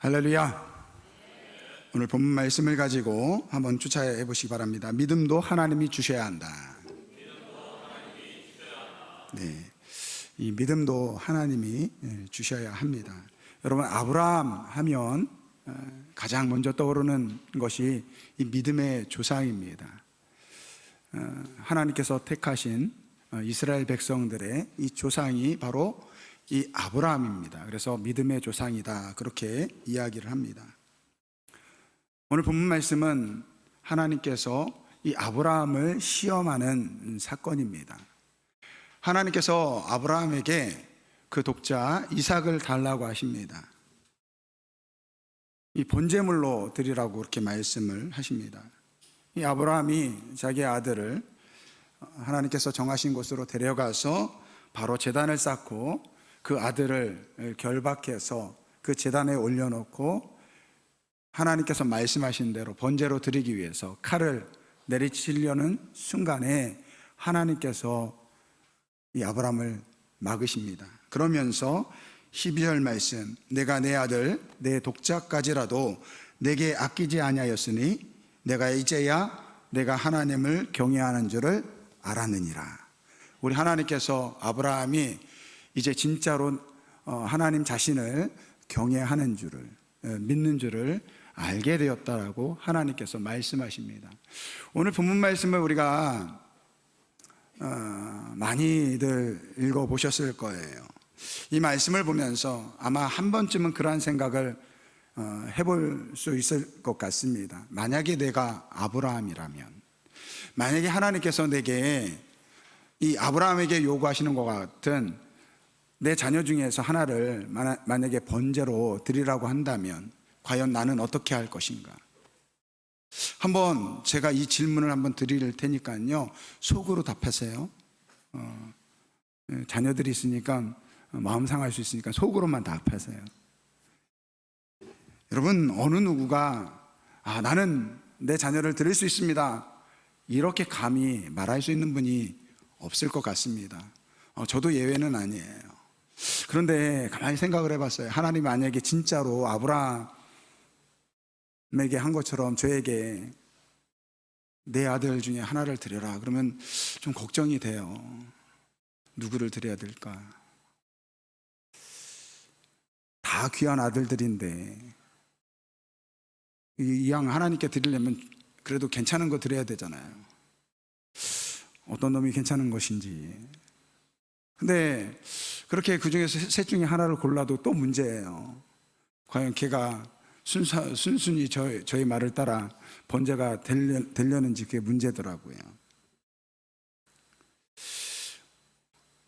할렐루야. 오늘 본문 말씀을 가지고 한번 주차해 보시기 바랍니다. 믿음도 하나님이 주셔야 한다. 네, 이 믿음도 하나님이 주셔야 합니다. 여러분, 아브라함 하면 가장 먼저 떠오르는 것이 이 믿음의 조상입니다. 하나님께서 택하신 이스라엘 백성들의 이 조상이 바로 이 아브라함입니다. 그래서 믿음의 조상이다, 그렇게 이야기를 합니다. 오늘 본문 말씀은 하나님께서 이 아브라함을 시험하는 사건입니다. 하나님께서 아브라함에게 그 독자 이삭을 달라고 하십니다. 이 번제물로 드리라고 그렇게 말씀을 하십니다. 이 아브라함이 자기 아들을 하나님께서 정하신 곳으로 데려가서 바로 제단을 쌓고 그 아들을 결박해서 그 제단에 올려놓고 하나님께서 말씀하신 대로 번제로 드리기 위해서 칼을 내리치려는 순간에 하나님께서 이 아브라함을 막으십니다. 그러면서 12절 말씀, 내가 내 아들 내 독자까지라도 내게 아끼지 아니하였으니 내가 이제야 내가 하나님을 경외하는 줄을 알았느니라. 우리 하나님께서 아브라함이 이제 진짜로 하나님 자신을 경외하는 줄을, 믿는 줄을 알게 되었다라고 하나님께서 말씀하십니다. 오늘 본문 말씀을 우리가 많이들 읽어보셨을 거예요. 이 말씀을 보면서 아마 한 번쯤은 그러한 생각을 해볼 수 있을 것 같습니다. 만약에 내가 아브라함이라면, 만약에 하나님께서 내게 이 아브라함에게 요구하시는 것 같은 내 자녀 중에서 하나를 만약에 번제로 드리라고 한다면 과연 나는 어떻게 할 것인가? 한번 제가 이 질문을 한번 드릴 테니까요, 속으로 답하세요. 자녀들이 있으니까 마음 상할 수 있으니까 속으로만 답하세요. 여러분, 어느 누구가 나는 내 자녀를 드릴 수 있습니다, 이렇게 감히 말할 수 있는 분이 없을 것 같습니다. 저도 예외는 아니에요. 그런데 가만히 생각을 해봤어요. 하나님이 만약에 진짜로 아브라함에게 한 것처럼 저에게 내 아들 중에 하나를 드려라 그러면 좀 걱정이 돼요. 누구를 드려야 될까? 다 귀한 아들들인데 이왕 하나님께 드리려면 그래도 괜찮은 거 드려야 되잖아요. 어떤 놈이 괜찮은 것인지. 근데 그렇게 그 중에서 셋 중에 하나를 골라도 또 문제예요. 과연 걔가 순순히 저희 말을 따라 번제가 되려는지 그게 문제더라고요.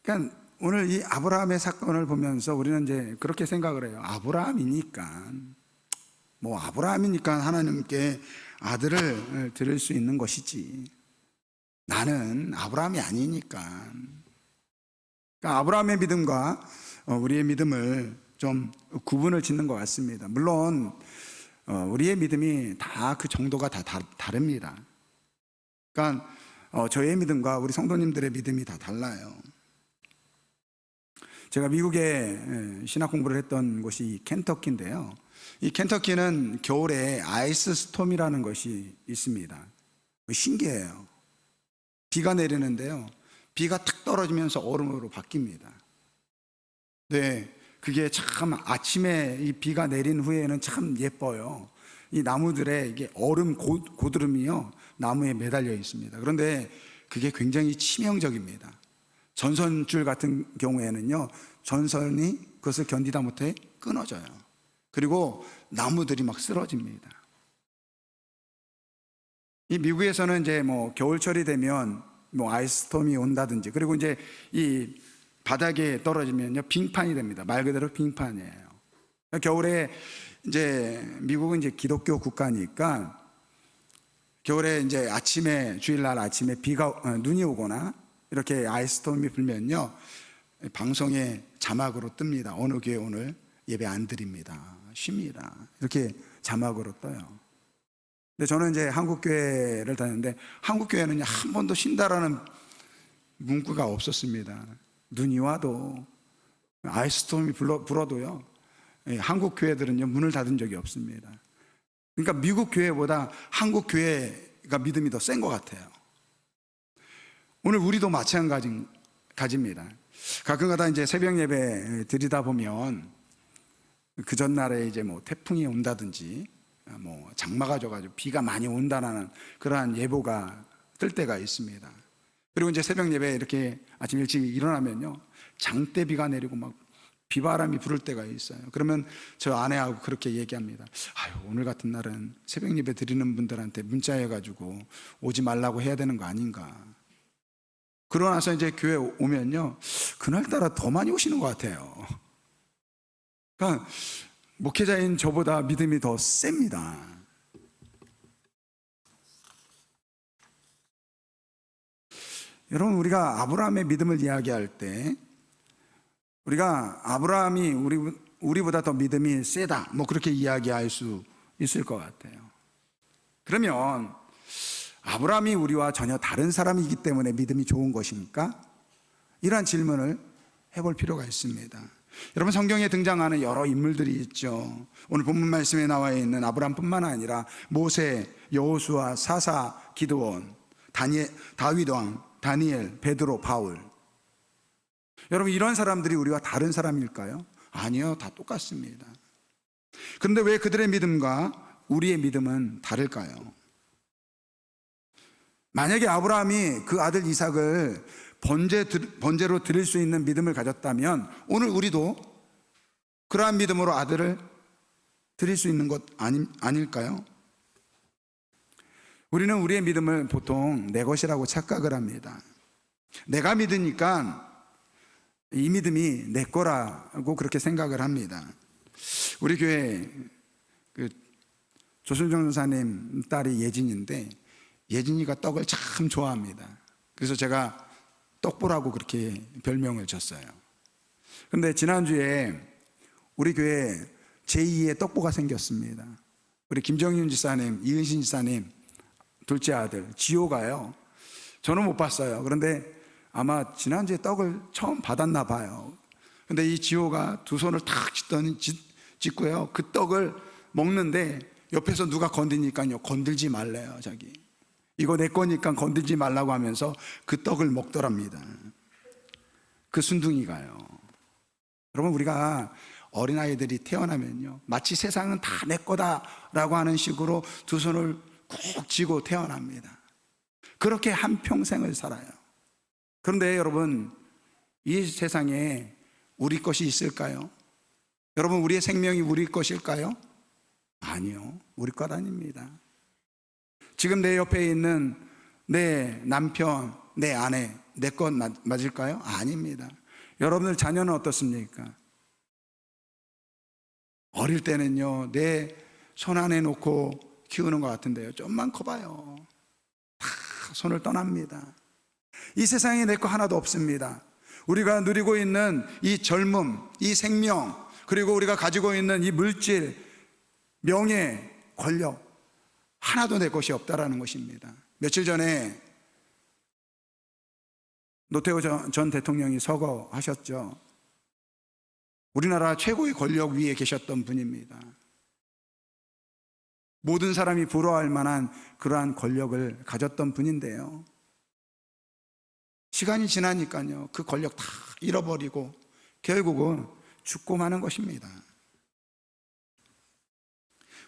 그러니까 오늘 이 아브라함의 사건을 보면서 우리는 이제 그렇게 생각을 해요. 아브라함이니까 하나님께 아들을 드릴 수 있는 것이지, 나는 아브라함이 아니니까. 그러니까 아브라함의 믿음과 우리의 믿음을 좀 구분을 짓는 것 같습니다. 물론 우리의 믿음이 다 그 정도가 다 다릅니다. 그러니까 저의 믿음과 우리 성도님들의 믿음이 다 달라요. 제가 미국에 신학 공부를 했던 곳이 켄터키인데요, 이 켄터키는 겨울에 아이스 스톰이라는 것이 있습니다. 신기해요. 비가 내리는데요, 비가 탁 떨어지면서 얼음으로 바뀝니다. 네, 그게 참 아침에 이 비가 내린 후에는 참 예뻐요. 이 나무들의 이게 얼음 고드름이요, 나무에 매달려 있습니다. 그런데 그게 굉장히 치명적입니다. 전선줄 같은 경우에는요, 전선이 그것을 견디다 못해 끊어져요. 그리고 나무들이 막 쓰러집니다. 이 미국에서는 이제 겨울철이 되면 아이스스톰이 온다든지, 그리고 이제 이 바닥에 떨어지면요, 빙판이 됩니다. 말 그대로 빙판이에요. 겨울에 이제 미국은 이제 기독교 국가니까 겨울에 이제 주일날 아침에 눈이 오거나 이렇게 아이스스톰이 불면요, 방송에 자막으로 뜹니다. 어느 교회 오늘 예배 안 드립니다, 쉽니다, 이렇게 자막으로 떠요. 근데 저는 이제 한국교회를 다녔는데 한국교회는 한 번도 쉰다라는 문구가 없었습니다. 눈이 와도 아이스스톰이 불어도요, 한국 교회들은요, 문을 닫은 적이 없습니다. 그러니까 미국 교회보다 한국 교회가 믿음이 더 센 것 같아요. 오늘 우리도 마찬가지입니다. 가끔가다 이제 새벽 예배 드리다 보면 그 전날에 이제 뭐 태풍이 온다든지 뭐 장마가 져가지고 비가 많이 온다라는 그러한 예보가 뜰 때가 있습니다. 그리고 이제 새벽 예배 이렇게 아침 일찍 일어나면요, 장대비가 내리고 막 비바람이 불을 때가 있어요. 그러면 저 아내하고 그렇게 얘기합니다. 아유, 오늘 같은 날은 새벽 예배 드리는 분들한테 문자해가지고 오지 말라고 해야 되는 거 아닌가. 그러고 나서 이제 교회 오면요, 그날따라 더 많이 오시는 것 같아요. 그러니까 목회자인 저보다 믿음이 더 셉니다. 여러분, 우리가 아브라함의 믿음을 이야기할 때 우리가 아브라함이 우리보다 더 믿음이 세다, 뭐 그렇게 이야기할 수 있을 것 같아요. 그러면 아브라함이 우리와 전혀 다른 사람이기 때문에 믿음이 좋은 것입니까? 이러한 질문을 해볼 필요가 있습니다. 여러분, 성경에 등장하는 여러 인물들이 있죠. 오늘 본문 말씀에 나와 있는 아브라함뿐만 아니라 모세, 여호수아, 사사, 기드온, 다윗 왕, 다니엘, 베드로, 바울. 여러분, 이런 사람들이 우리와 다른 사람일까요? 아니요, 다 똑같습니다. 그런데 왜 그들의 믿음과 우리의 믿음은 다를까요? 만약에 아브라함이 그 아들 이삭을 번제로 드릴 수 있는 믿음을 가졌다면 오늘 우리도 그러한 믿음으로 아들을 드릴 수 있는 것 아닐까요? 우리는 우리의 믿음을 보통 내 것이라고 착각을 합니다. 내가 믿으니까 이 믿음이 내 거라고 그렇게 생각을 합니다. 우리 교회 조순정 전사님 딸이 예진인데, 예진이가 떡을 참 좋아합니다. 그래서 제가 떡보라고 그렇게 별명을 줬어요. 그런데 지난주에 우리 교회에 제2의 떡보가 생겼습니다. 우리 김정윤 지사님, 이은신 지사님 둘째 아들 지호가요, 저는 못 봤어요. 그런데 아마 지난주에 떡을 처음 받았나 봐요. 근데 이 지호가 두 손을 탁 짚고요, 그 떡을 먹는데 옆에서 누가 건드니까요, 건들지 말래요. 자기 이거 내 거니까 건들지 말라고 하면서 그 떡을 먹더랍니다. 그 순둥이가요. 여러분, 우리가 어린아이들이 태어나면요, 마치 세상은 다 내 거다라고 하는 식으로 두 손을 꾹 쥐고 태어납니다. 그렇게 한평생을 살아요. 그런데 여러분, 이 세상에 우리 것이 있을까요? 여러분, 우리의 생명이 우리 것일까요? 아니요, 우리 것 아닙니다. 지금 내 옆에 있는 내 남편, 내 아내, 내 것 맞을까요? 아닙니다. 여러분들 자녀는 어떻습니까? 어릴 때는요, 내 손 안에 놓고 키우는 것 같은데요, 좀만 커봐요, 다 손을 떠납니다. 이 세상에 내 거 하나도 없습니다. 우리가 누리고 있는 이 젊음, 이 생명, 그리고 우리가 가지고 있는 이 물질, 명예, 권력, 하나도 내 것이 없다라는 것입니다. 며칠 전에 노태우 전 대통령이 서거하셨죠. 우리나라 최고의 권력 위에 계셨던 분입니다. 모든 사람이 부러워할 만한 그러한 권력을 가졌던 분인데요, 시간이 지나니까요, 그 권력 다 잃어버리고 결국은 죽고 마는 것입니다.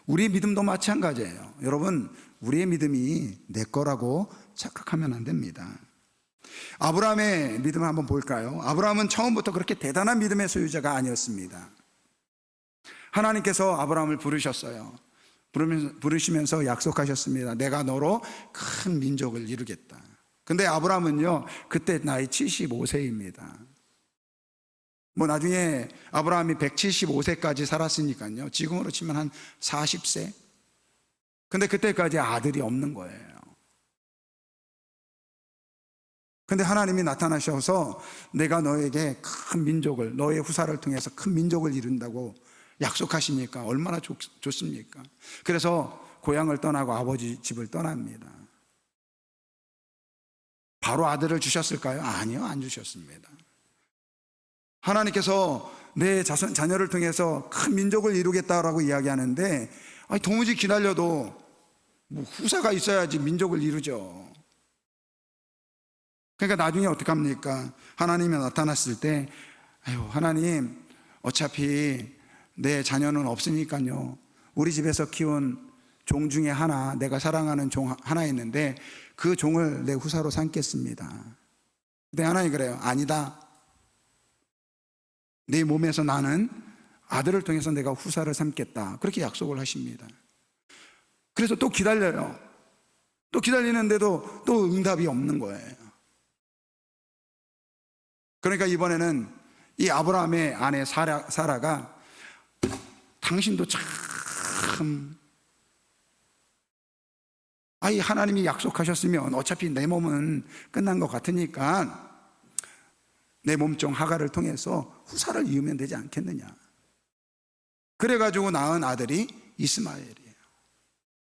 우리의 믿음도 마찬가지예요. 여러분, 우리의 믿음이 내 거라고 착각하면 안 됩니다. 아브라함의 믿음을 한번 볼까요? 아브라함은 처음부터 그렇게 대단한 믿음의 소유자가 아니었습니다. 하나님께서 아브라함을 부르셨어요. 부르시면서 약속하셨습니다. 내가 너로 큰 민족을 이루겠다. 근데 아브라함은요, 그때 나이 75세입니다. 뭐 나중에 아브라함이 175세까지 살았으니까요, 지금으로 치면 한 40세. 근데 그때까지 아들이 없는 거예요. 근데 하나님이 나타나셔서 내가 너에게 큰 민족을, 너의 후사를 통해서 큰 민족을 이룬다고 약속하시니까 얼마나 좋습니까? 그래서 고향을 떠나고 아버지 집을 떠납니다. 바로 아들을 주셨을까요? 아니요, 안 주셨습니다. 하나님께서 내 자녀를 통해서 큰 민족을 이루겠다라고 이야기하는데, 아니, 도무지 기다려도 뭐 후사가 있어야지 민족을 이루죠. 그러니까 나중에 어떻게 합니까? 하나님이 나타났을 때, 아유, 하나님, 어차피 내 자녀는 없으니까요, 우리 집에서 키운 종 중에 하나, 내가 사랑하는 종 하나 있는데 그 종을 내 후사로 삼겠습니다. 근데 하나님 그래요. 아니다. 네 몸에서 나는 아들을 통해서 내가 후사를 삼겠다. 그렇게 약속을 하십니다. 그래서 또 기다려요. 또 기다리는데도 또 응답이 없는 거예요. 그러니까 이번에는 이 아브라함의 아내 사라가, 당신도 참, 아이, 하나님이 약속하셨으면 어차피 내 몸은 끝난 것 같으니까 내 몸종 하갈을 통해서 후사를 이으면 되지 않겠느냐. 그래가지고 낳은 아들이 이스마엘이에요.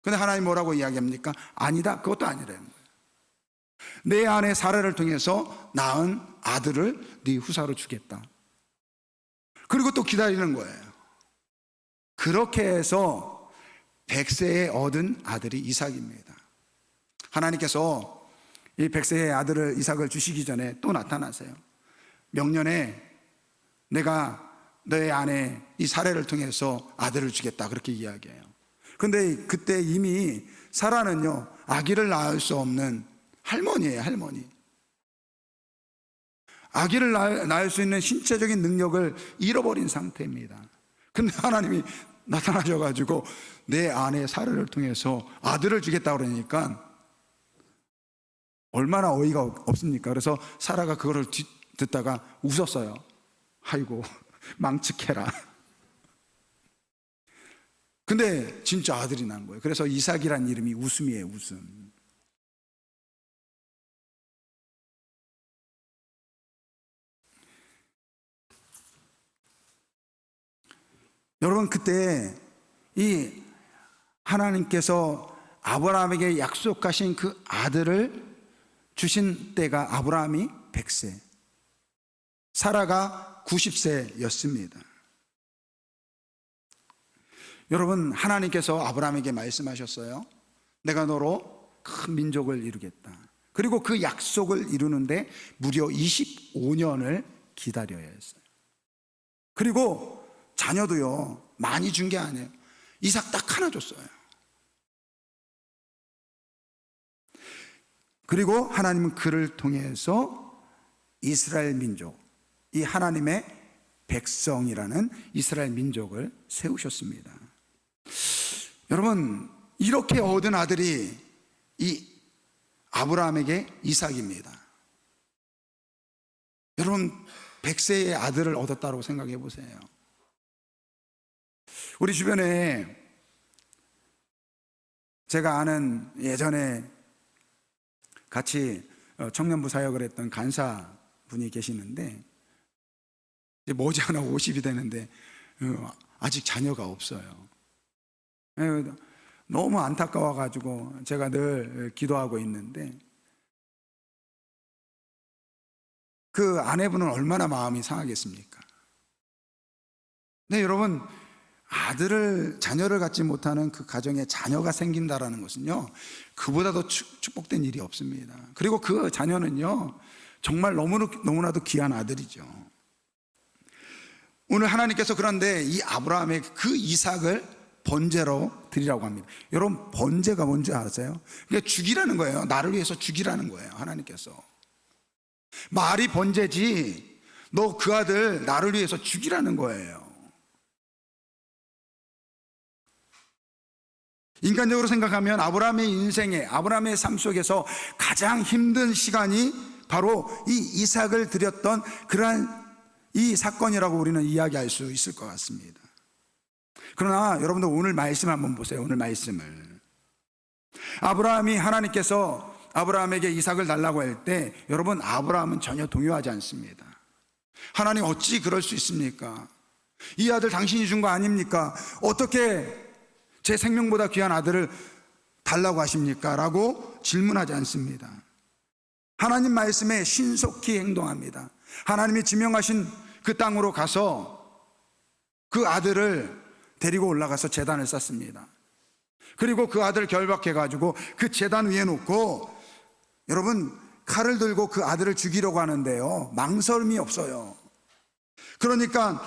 근데 하나님 뭐라고 이야기합니까? 아니다. 그것도 아니라는 거예요. 내 아내 사라를 통해서 낳은 아들을 네 후사로 주겠다. 그리고 또 기다리는 거예요. 그렇게 해서 100세에 얻은 아들이 이삭입니다. 하나님께서 이 100세의 아들을 이삭을 주시기 전에 또 나타나세요. 명년에 내가 너의 아내 이 사라를 통해서 아들을 주겠다, 그렇게 이야기해요. 근데 그때 이미 사라는요, 아기를 낳을 수 없는 할머니예요. 할머니. 아기를 낳을 수 있는 신체적인 능력을 잃어버린 상태입니다. 근데 하나님이 나타나셔가지고 내 아내 사라를 통해서 아들을 주겠다 그러니까 얼마나 어이가 없습니까? 그래서 사라가 그거를 듣다가 웃었어요. 아이고, 망측해라. 근데 진짜 아들이 난 거예요. 그래서 이삭이란 이름이 웃음이에요. 웃음. 여러분, 그때 이 하나님께서 아브라함에게 약속하신 그 아들을 주신 때가 아브라함이 100세, 사라가 90세였습니다. 여러분, 하나님께서 아브라함에게 말씀하셨어요. 내가 너로 큰 민족을 이루겠다. 그리고 그 약속을 이루는데 무려 25년을 기다려야 했어요. 그리고 자녀도요, 많이 준 게 아니에요. 이삭 딱 하나 줬어요. 그리고 하나님은 그를 통해서 이스라엘 민족, 이 하나님의 백성이라는 이스라엘 민족을 세우셨습니다. 여러분, 이렇게 얻은 아들이 이 아브라함에게 이삭입니다. 여러분, 100세의 아들을 얻었다고 생각해 보세요. 우리 주변에 제가 아는, 예전에 같이 청년부 사역을 했던 간사분이 계시는데, 이제 머지않아 50이 되는데 아직 자녀가 없어요. 너무 안타까워가지고 제가 늘 기도하고 있는데, 그 아내분은 얼마나 마음이 상하겠습니까? 근데 여러분, 자녀를 갖지 못하는 그 가정에 자녀가 생긴다라는 것은요, 그보다 더 축복된 일이 없습니다. 그리고 그 자녀는요, 정말 너무나도 귀한 아들이죠. 오늘 하나님께서 그런데 이 아브라함의 그 이삭을 번제로 드리라고 합니다. 여러분, 번제가 뭔지 아세요? 그러니까 죽이라는 거예요. 나를 위해서 죽이라는 거예요. 하나님께서 말이 번제지, 너 그 아들 나를 위해서 죽이라는 거예요. 인간적으로 생각하면 아브라함의 인생에, 아브라함의 삶 속에서 가장 힘든 시간이 바로 이 이삭을 드렸던 그러한 이 사건이라고 우리는 이야기할 수 있을 것 같습니다. 그러나 여러분들, 오늘 말씀 한번 보세요. 오늘 말씀을. 아브라함이, 하나님께서 아브라함에게 이삭을 달라고 할 때, 여러분, 아브라함은 전혀 동요하지 않습니다. 하나님, 어찌 그럴 수 있습니까? 이 아들 당신이 준 거 아닙니까? 어떻게 제 생명보다 귀한 아들을 달라고 하십니까? 라고 질문하지 않습니다. 하나님 말씀에 신속히 행동합니다. 하나님이 지명하신 그 땅으로 가서 그 아들을 데리고 올라가서 제단을 쌓습니다. 그리고 그 아들을 결박해 가지고 그 제단 위에 놓고, 여러분, 칼을 들고 그 아들을 죽이려고 하는데요, 망설임이 없어요. 그러니까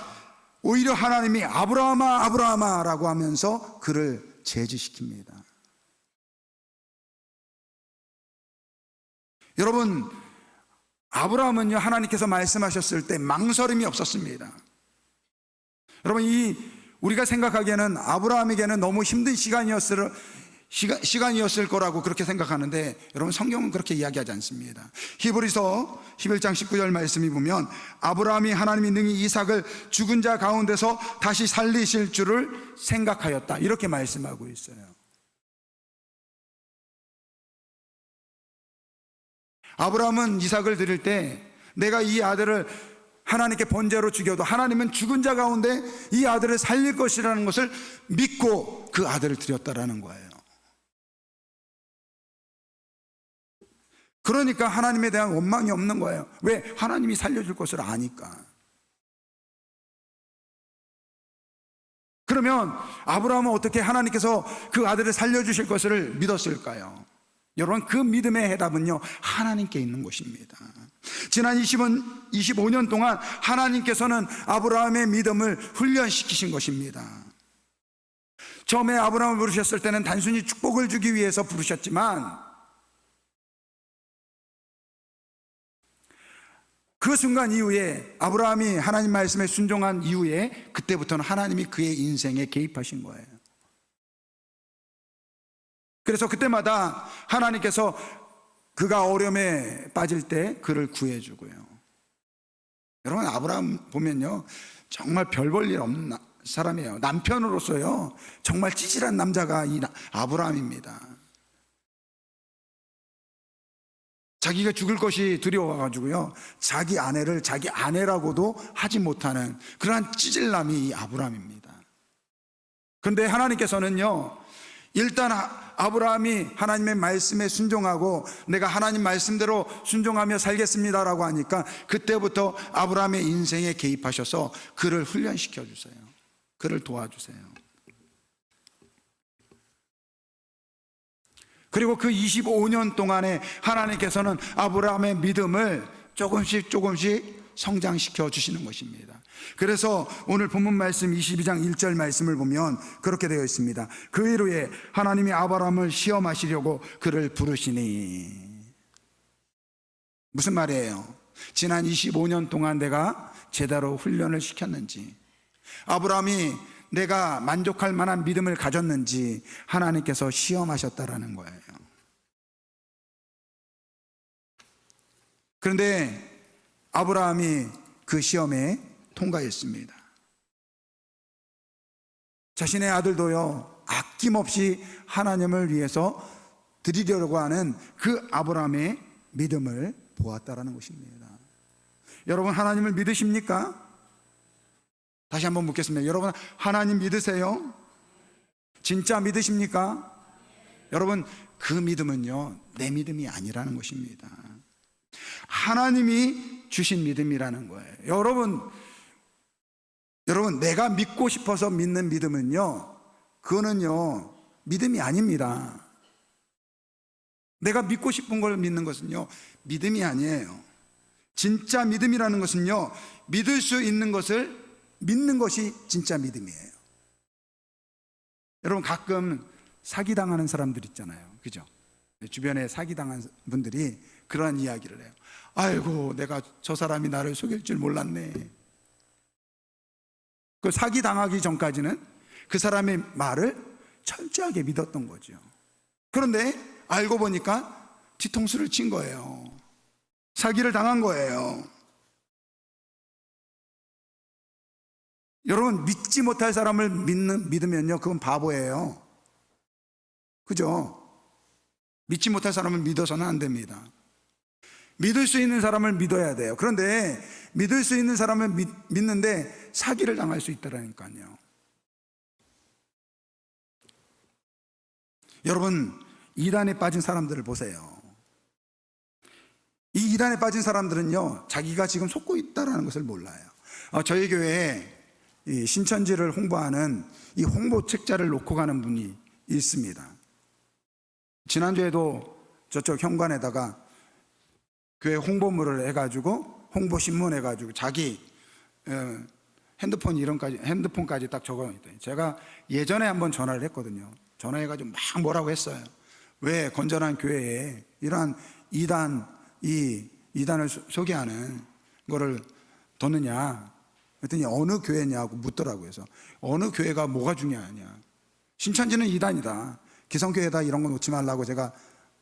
오히려 하나님이 아브라함아 아브라함아 라고 하면서 그를 제지시킵니다. 여러분, 아브라함은요, 하나님께서 말씀하셨을 때 망설임이 없었습니다. 여러분, 우리가 생각하기에는 아브라함에게는 너무 힘든 시간이었을 거라고 그렇게 생각하는데, 여러분, 성경은 그렇게 이야기하지 않습니다. 히브리서 11장 19절 말씀이 보면 아브라함이 하나님이 능히 이삭을 죽은 자 가운데서 다시 살리실 줄을 생각하였다, 이렇게 말씀하고 있어요. 아브라함은 이삭을 드릴 때 내가 이 아들을 하나님께 번제로 죽여도 하나님은 죽은 자 가운데 이 아들을 살릴 것이라는 것을 믿고 그 아들을 드렸다라는 거예요. 그러니까 하나님에 대한 원망이 없는 거예요. 왜? 하나님이 살려줄 것을 아니까. 그러면 아브라함은 어떻게 하나님께서 그 아들을 살려주실 것을 믿었을까요? 여러분, 그 믿음의 해답은요, 하나님께 있는 것입니다. 지난 25년 동안 하나님께서는 아브라함의 믿음을 훈련시키신 것입니다. 처음에 아브라함을 부르셨을 때는 단순히 축복을 주기 위해서 부르셨지만, 그 순간 이후에 아브라함이 하나님 말씀에 순종한 이후에 그때부터는 하나님이 그의 인생에 개입하신 거예요. 그래서 그때마다 하나님께서 그가 어려움에 빠질 때 그를 구해주고요. 여러분, 아브라함 보면요, 정말 별 볼 일 없는 사람이에요. 남편으로서요, 정말 찌질한 남자가 이 아브라함입니다. 자기가 죽을 것이 두려워가지고요, 자기 아내를 자기 아내라고도 하지 못하는 그러한 찌질남이 이 아브라함입니다. 그런데 하나님께서는요, 일단 아브라함이 하나님의 말씀에 순종하고 내가 하나님 말씀대로 순종하며 살겠습니다라고 하니까 그때부터 아브라함의 인생에 개입하셔서 그를 훈련시켜 주세요. 그를 도와주세요. 그리고 그 25년 동안에 하나님께서는 아브라함의 믿음을 조금씩 성장시켜 주시는 것입니다. 그래서 오늘 본문 말씀 22장 1절 말씀을 보면 그렇게 되어 있습니다. 그 이후에 하나님이 아브라함을 시험하시려고 그를 부르시니. 무슨 말이에요? 지난 25년 동안 내가 제대로 훈련을 시켰는지, 아브라함이 내가 만족할 만한 믿음을 가졌는지 하나님께서 시험하셨다라는 거예요. 그런데 아브라함이 그 시험에 통과했습니다. 자신의 아들도요, 아낌없이 하나님을 위해서 드리려고 하는 그 아브라함의 믿음을 보았다라는 것입니다. 여러분, 하나님을 믿으십니까? 다시 한번 묻겠습니다. 여러분, 하나님 믿으세요? 진짜 믿으십니까? 여러분, 그 믿음은요, 내 믿음이 아니라는 것입니다. 하나님이 주신 믿음이라는 거예요. 여러분, 내가 믿고 싶어서 믿는 믿음은요, 그거는요, 믿음이 아닙니다. 내가 믿고 싶은 걸 믿는 것은요, 믿음이 아니에요. 진짜 믿음이라는 것은요, 믿을 수 있는 것을 믿는 것이 진짜 믿음이에요. 여러분, 가끔 사기당하는 사람들 있잖아요. 그죠? 주변에 사기당한 분들이 그러한 이야기를 해요. 아이고, 내가 저 사람이 나를 속일 줄 몰랐네. 그 사기당하기 전까지는 그 사람의 말을 철저하게 믿었던 거죠. 그런데 알고 보니까 뒤통수를 친 거예요. 사기를 당한 거예요. 여러분, 믿지 못할 사람을 믿으면요, 그건 바보예요. 그죠? 믿지 못할 사람을 믿어서는 안 됩니다. 믿을 수 있는 사람을 믿어야 돼요. 그런데 믿을 수 있는 사람을 믿는데 사기를 당할 수 있다라니까요. 여러분, 이단에 빠진 사람들을 보세요. 이 이단에 빠진 사람들은요, 자기가 지금 속고 있다라는 것을 몰라요. 저희 교회에 이 신천지를 홍보하는 이 홍보 책자를 놓고 가는 분이 있습니다. 지난주에도 저쪽 현관에다가 교회 홍보물을 해가지고 홍보신문 해가지고 자기 핸드폰 이름까지, 핸드폰까지 딱 적어놨더니 제가 예전에 한번 전화를 했거든요. 전화해가지고 막 뭐라고 했어요. 왜 건전한 교회에 이러한 이단을 소개하는 거를 뒀느냐 그랬더니 어느 교회냐고 묻더라고요. 그래서 어느 교회가 뭐가 중요하냐, 신천지는 이단이다, 기성교회다, 이런 거 놓지 말라고 제가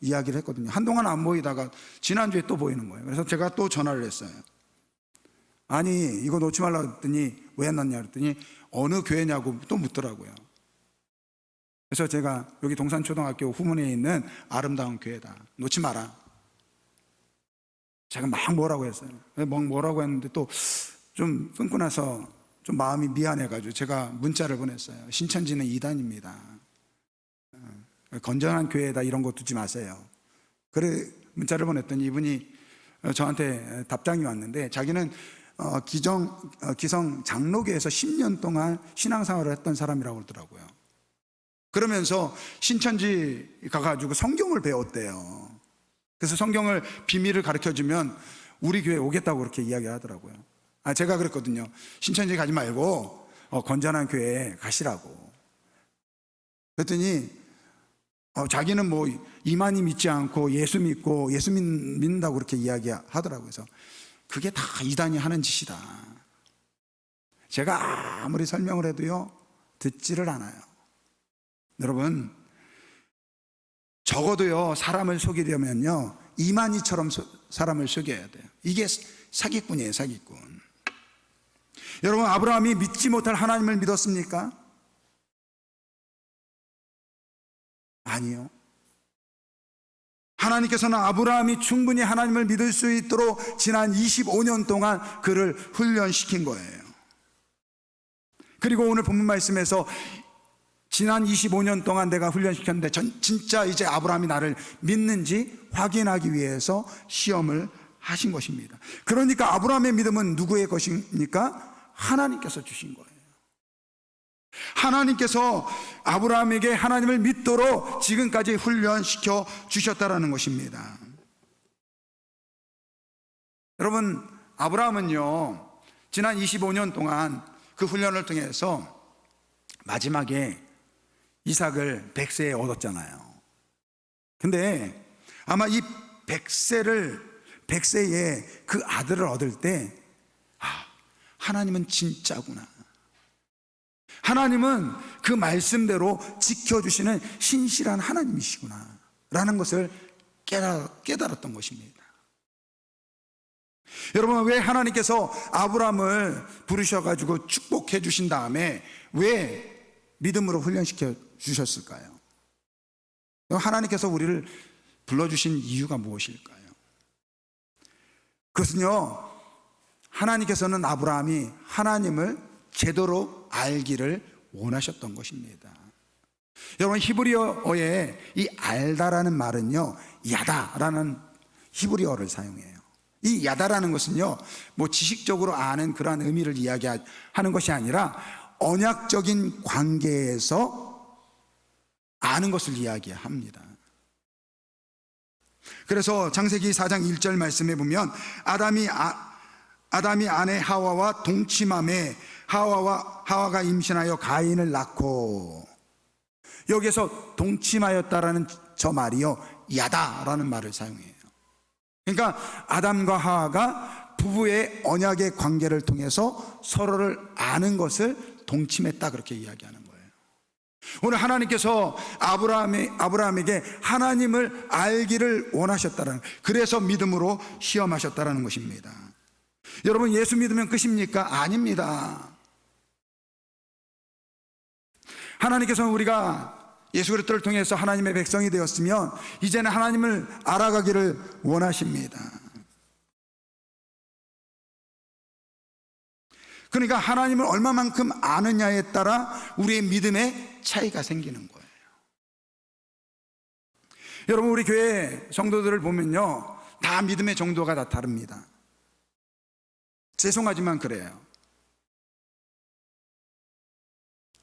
이야기를 했거든요. 한동안 안 보이다가 지난주에 또 보이는 거예요. 그래서 제가 또 전화를 했어요. 아니 이거 놓지 말라고 했더니 왜 안 났냐 그랬더니 어느 교회냐고 또 묻더라고요. 그래서 제가 여기 동산초등학교 후문에 있는 아름다운 교회다, 놓지 마라, 제가 막 뭐라고 했어요. 뭐라고 했는데 또 좀 끊고 나서 좀 마음이 미안해가지고 제가 문자를 보냈어요. 신천지는 이단입니다, 건전한 교회다, 이런 거 두지 마세요. 그래 문자를 보냈더니 이분이 저한테 답장이 왔는데 자기는 기성 장로교에서 10년 동안 신앙생활을 했던 사람이라고 그러더라고요. 그러면서 신천지 가가지고 성경을 배웠대요. 그래서 성경을 비밀을 가르쳐주면 우리 교회 오겠다고 그렇게 이야기를 하더라고요. 제가 그랬거든요. 신천지 가지 말고 건전한 교회에 가시라고. 그랬더니 자기는 뭐 이만희 믿지 않고 예수 믿고 예수 믿는다고 그렇게 이야기하더라고요. 그래서 그게 다 이단이 하는 짓이다. 제가 아무리 설명을 해도요 듣지를 않아요. 여러분, 적어도요 사람을 속이려면요 이만희처럼 사람을 속여야 돼요. 이게 사기꾼이에요, 사기꾼. 여러분, 아브라함이 믿지 못할 하나님을 믿었습니까? 아니요. 하나님께서는 아브라함이 충분히 하나님을 믿을 수 있도록 지난 25년 동안 그를 훈련시킨 거예요. 그리고 오늘 본문 말씀에서 지난 25년 동안 내가 훈련시켰는데 진짜 이제 아브라함이 나를 믿는지 확인하기 위해서 시험을 하신 것입니다. 그러니까 아브라함의 믿음은 누구의 것입니까? 하나님께서 주신 거예요. 하나님께서 아브라함에게 하나님을 믿도록 지금까지 훈련시켜 주셨다라는 것입니다. 여러분, 아브라함은요 지난 25년 동안 그 훈련을 통해서 마지막에 이삭을 100세에 얻었잖아요. 근데 아마 이 100세에 그 아들을 얻을 때 하나님은 진짜구나, 하나님은 그 말씀대로 지켜주시는 신실한 하나님이시구나 라는 것을 깨달았던 것입니다. 여러분, 왜 하나님께서 아브라함을 부르셔가지고 축복해 주신 다음에 왜 믿음으로 훈련시켜 주셨을까요? 하나님께서 우리를 불러주신 이유가 무엇일까요? 그것은요, 하나님께서는 아브라함이 하나님을 제대로 알기를 원하셨던 것입니다. 여러분, 히브리어에 이 알다라는 말은요 야다라는 히브리어를 사용해요. 이 야다라는 것은요 뭐 지식적으로 아는 그러한 의미를 이야기하는 것이 아니라 언약적인 관계에서 아는 것을 이야기합니다. 그래서 창세기 4장 1절 말씀에 보면 아담이 아내 하와와 동침함에 하와가 임신하여 가인을 낳고, 여기에서 동침하였다라는 저 말이요 야다라는 말을 사용해요. 그러니까 아담과 하와가 부부의 언약의 관계를 통해서 서로를 아는 것을 동침했다, 그렇게 이야기하는 거예요. 오늘 하나님께서 아브라함에게 하나님을 알기를 원하셨다는, 그래서 믿음으로 시험하셨다는 것입니다. 여러분, 예수 믿으면 끝입니까? 아닙니다. 하나님께서는 우리가 예수 그리스도를 통해서 하나님의 백성이 되었으면 이제는 하나님을 알아가기를 원하십니다. 그러니까 하나님을 얼마만큼 아느냐에 따라 우리의 믿음의 차이가 생기는 거예요. 여러분, 우리 교회 성도들을 보면요 다 믿음의 정도가 다 다릅니다. 죄송하지만 그래요.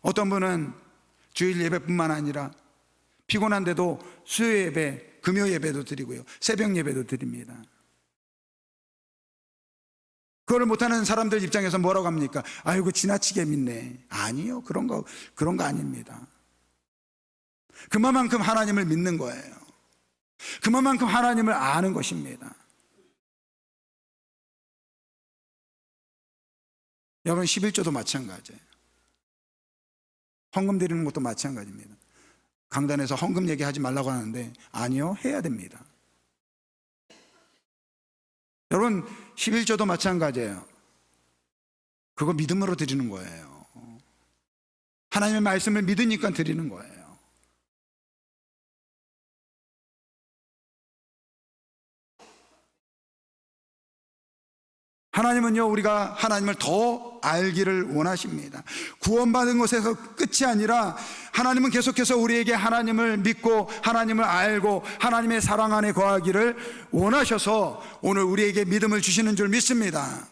어떤 분은 주일 예배뿐만 아니라 피곤한데도 수요 예배, 금요 예배도 드리고요, 새벽 예배도 드립니다. 그걸 못하는 사람들 입장에서 뭐라고 합니까? 아이고 지나치게 믿네. 아니요, 그런 거 아닙니다. 그만큼 하나님을 믿는 거예요. 그만큼 하나님을 아는 것입니다. 여러분, 11조도 마찬가지예요. 헌금 드리는 것도 마찬가지입니다. 강단에서 헌금 얘기하지 말라고 하는데 아니요, 해야 됩니다. 여러분, 11조도 마찬가지예요. 그거 믿음으로 드리는 거예요. 하나님의 말씀을 믿으니까 드리는 거예요. 하나님은요, 우리가 하나님을 더 알기를 원하십니다. 구원받은 것에서 끝이 아니라 하나님은 계속해서 우리에게 하나님을 믿고 하나님을 알고 하나님의 사랑 안에 거하기를 원하셔서 오늘 우리에게 믿음을 주시는 줄 믿습니다.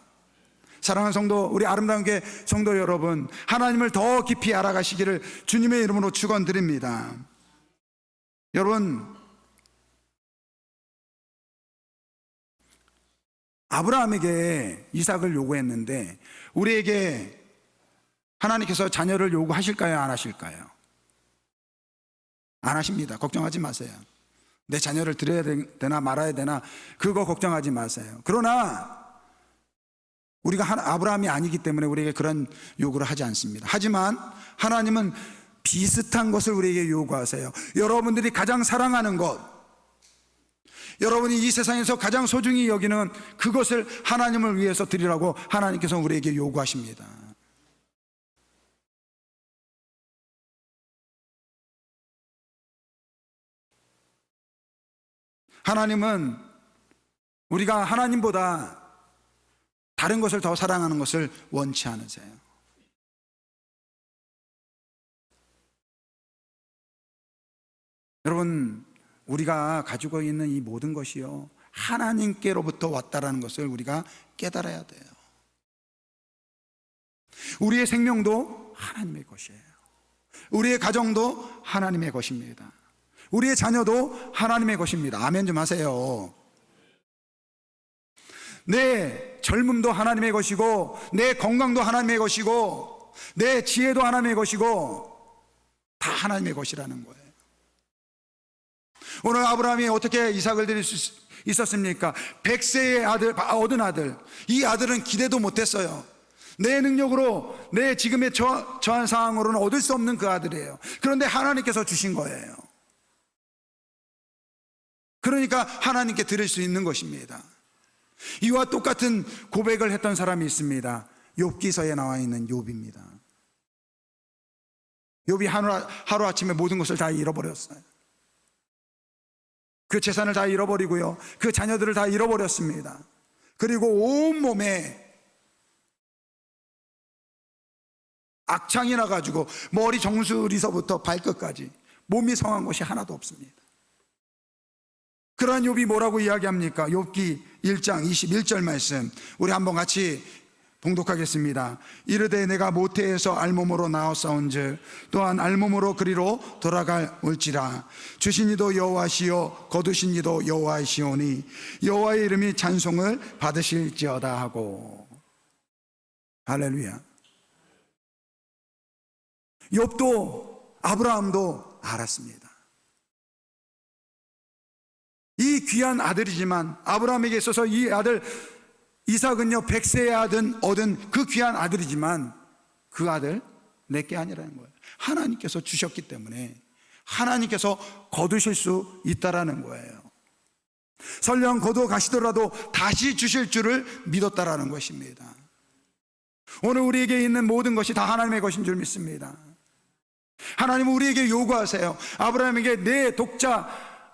사랑하는 성도, 우리 아름다운 교회 성도 여러분, 하나님을 더 깊이 알아가시기를 주님의 이름으로 축원드립니다. 여러분, 아브라함에게 이삭을 요구했는데 우리에게 하나님께서 자녀를 요구하실까요? 안 하실까요? 안 하십니다. 걱정하지 마세요. 내 자녀를 드려야 되나 말아야 되나 그거 걱정하지 마세요. 그러나 우리가 아브라함이 아니기 때문에 우리에게 그런 요구를 하지 않습니다. 하지만 하나님은 비슷한 것을 우리에게 요구하세요. 여러분들이 가장 사랑하는 것, 여러분이 이 세상에서 가장 소중히 여기는 그것을 하나님을 위해서 드리라고 하나님께서 우리에게 요구하십니다. 하나님은 우리가 하나님보다 다른 것을 더 사랑하는 것을 원치 않으세요. 여러분, 우리가 가지고 있는 이 모든 것이요, 하나님께로부터 왔다라는 것을 우리가 깨달아야 돼요. 우리의 생명도 하나님의 것이에요. 우리의 가정도 하나님의 것입니다. 우리의 자녀도 하나님의 것입니다. 아멘 좀 하세요. 내 젊음도 하나님의 것이고, 내 건강도 하나님의 것이고, 내 지혜도 하나님의 것이고, 다 하나님의 것이라는 거예요. 오늘 아브라함이 어떻게 이삭을 드릴 수 있었습니까? 100세의 아들, 얻은 아들. 이 아들은 기대도 못했어요. 내 능력으로, 내 지금의 저한 상황으로는 얻을 수 없는 그 아들이에요. 그런데 하나님께서 주신 거예요. 그러니까 하나님께 드릴 수 있는 것입니다. 이와 똑같은 고백을 했던 사람이 있습니다. 욥기서에 나와 있는 욥입니다. 욥이 하루아침에 모든 것을 다 잃어버렸어요. 그 재산을 다 잃어버리고요, 그 자녀들을 다 잃어버렸습니다. 그리고 온몸에 악창이 나가지고 머리 정수리서부터 발끝까지 몸이 성한 것이 하나도 없습니다. 그러한 욥이 뭐라고 이야기합니까? 욥기 1장 21절 말씀 우리 한번 같이 봉독하겠습니다. 이르되 내가 모태에서 알몸으로 나왔사온즉 또한 알몸으로 그리로 돌아갈 올지라. 주신 이도 여호와시요 거두신 이도 여호와시오니 여호와의 이름이 찬송을 받으실지어다 하고. 할렐루야. 욥도 아브라함도 알았습니다. 이 귀한 아들이지만 아브라함에게 있어서 이 아들 이삭은요 100세에 얻은 그 귀한 아들이지만 그 아들 내게 아니라는 거예요. 하나님께서 주셨기 때문에 하나님께서 거두실 수 있다라는 거예요. 설령 거두어 가시더라도 다시 주실 줄을 믿었다라는 것입니다. 오늘 우리에게 있는 모든 것이 다 하나님의 것인 줄 믿습니다. 하나님은 우리에게 요구하세요. 아브라함에게 내 독자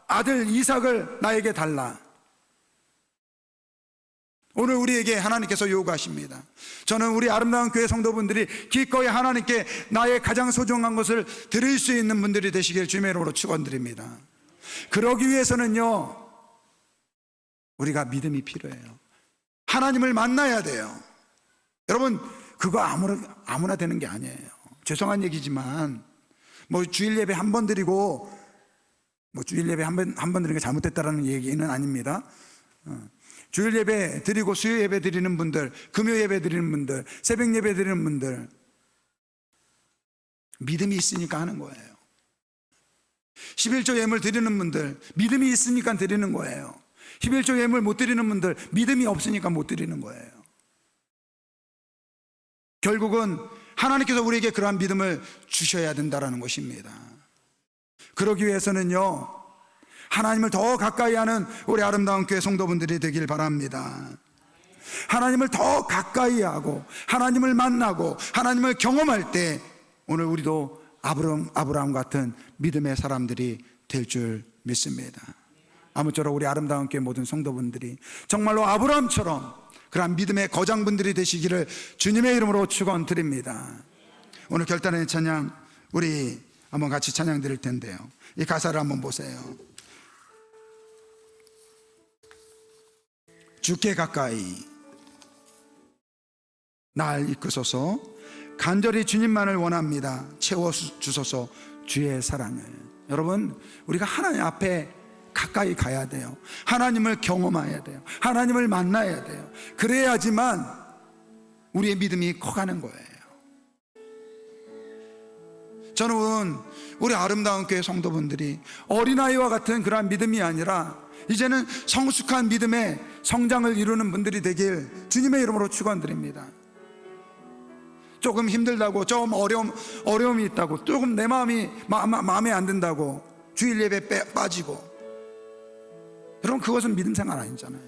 아들 이삭을 나에게 달라. 오늘 우리에게 하나님께서 요구하십니다. 저는 우리 아름다운 교회 성도분들이 기꺼이 하나님께 나의 가장 소중한 것을 드릴 수 있는 분들이 되시길 주님의 이름으로 축원드립니다. 그러기 위해서는요 우리가 믿음이 필요해요. 하나님을 만나야 돼요. 여러분 그거 아무나 되는 게 아니에요. 죄송한 얘기지만 뭐 주일 예배 한 번 드리고 뭐 주일 예배 한 번 드리는 게 잘못됐다라는 얘기는 아닙니다. 주일 예배 드리고 수요 예배 드리는 분들, 금요 예배 드리는 분들, 새벽 예배 드리는 분들, 믿음이 있으니까 하는 거예요. 11조 예물 드리는 분들, 믿음이 있으니까 드리는 거예요. 11조 예물 못 드리는 분들, 믿음이 없으니까 못 드리는 거예요. 결국은 하나님께서 우리에게 그러한 믿음을 주셔야 된다는 것입니다. 그러기 위해서는요, 하나님을 더 가까이 하는 우리 아름다운 교회 성도분들이 되길 바랍니다. 하나님을 더 가까이 하고 하나님을 만나고 하나님을 경험할 때 오늘 우리도 아브라함 같은 믿음의 사람들이 될 줄 믿습니다. 아무쪼록 우리 아름다운 교회 모든 성도분들이 정말로 아브라함처럼 그러한 믿음의 거장분들이 되시기를 주님의 이름으로 축원드립니다. 오늘 결단의 찬양 우리 한번 같이 찬양 드릴 텐데요, 이 가사를 한번 보세요. 주께 가까이 날 이끄소서, 간절히 주님만을 원합니다. 채워주소서 주의 사랑을. 여러분, 우리가 하나님 앞에 가까이 가야 돼요. 하나님을 경험해야 돼요. 하나님을 만나야 돼요. 그래야지만 우리의 믿음이 커가는 거예요. 저는 우리 아름다운 교회 성도분들이 어린아이와 같은 그러한 믿음이 아니라 이제는 성숙한 믿음의 성장을 이루는 분들이 되길 주님의 이름으로 축원드립니다. 조금 힘들다고, 조금 어려움이 있다고, 조금 내 마음이 마음에 안 든다고 주일 예배 빠지고, 여러분, 그것은 믿음 생활 아니잖아요.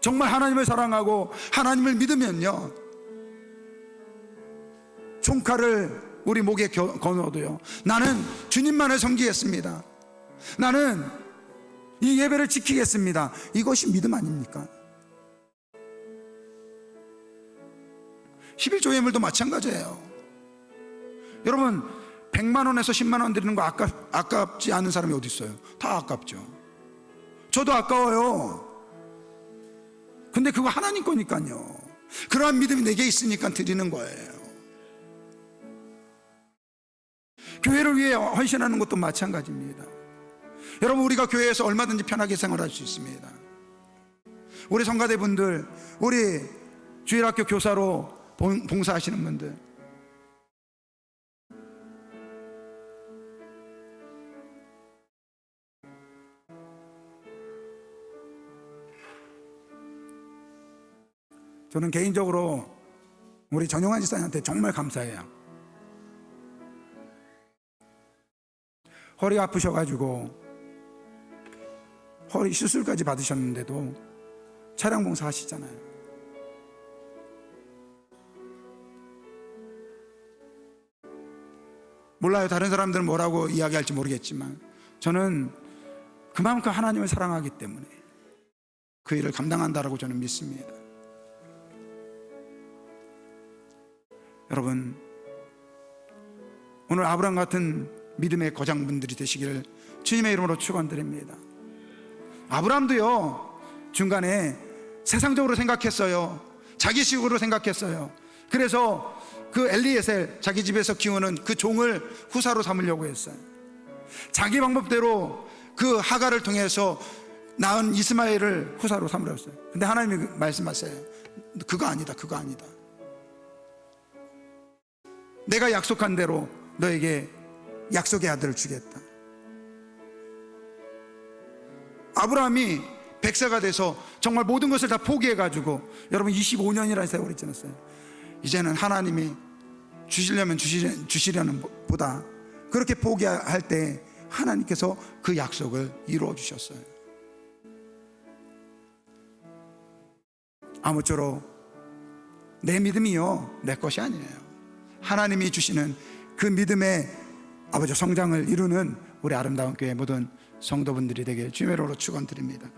정말 하나님을 사랑하고 하나님을 믿으면요, 총칼을 우리 목에 거넣어도요, 나는 주님만을 섬기겠습니다, 나는 이 예배를 지키겠습니다, 이것이 믿음 아닙니까? 11조 예물도 마찬가지예요. 여러분, 100만 원에서 10만 원 드리는 거 아깝지 않은 사람이 어디 있어요? 다 아깝죠. 저도 아까워요. 근데 그거 하나님 거니까요. 그러한 믿음이 내게 있으니까 드리는 거예요. 교회를 위해 헌신하는 것도 마찬가지입니다. 여러분, 우리가 교회에서 얼마든지 편하게 생활할 수 있습니다. 우리 성가대분들, 우리 주일학교 교사로 봉사하시는 분들, 저는 개인적으로 우리 전용환 지사님한테 정말 감사해요. 허리 아프셔가지고 허리 수술까지 받으셨는데도 차량 봉사 하시잖아요. 몰라요, 다른 사람들은 뭐라고 이야기할지 모르겠지만 저는 그만큼 하나님을 사랑하기 때문에 그 일을 감당한다라고 저는 믿습니다. 여러분, 오늘 아브라함 같은 믿음의 거장분들이 되시기를 주님의 이름으로 축원드립니다. 아브라함도요, 중간에 세상적으로 생각했어요. 자기식으로 생각했어요. 그래서 그 엘리에셀, 자기 집에서 키우는 그 종을 후사로 삼으려고 했어요. 자기 방법대로 그 하갈을 통해서 낳은 이스마엘을 후사로 삼으려 했어요. 근데 하나님이 말씀하세요. 그거 아니다, 그거 아니다. 내가 약속한 대로 너에게 약속의 아들을 주겠다. 아브라함이 100세가 돼서 정말 모든 것을 다 포기해가지고, 여러분 25년이라는 세월이 지났어요. 이제는 하나님이 주시려면 주시려는 보다 그렇게 포기할 때 하나님께서 그 약속을 이루어 주셨어요. 아무쪼록 내 믿음이요, 내 것이 아니에요. 하나님이 주시는 그 믿음의 아버지 성장을 이루는 우리 아름다운 교회 모든 성도분들이 되길 주님의 이름으로 축원드립니다.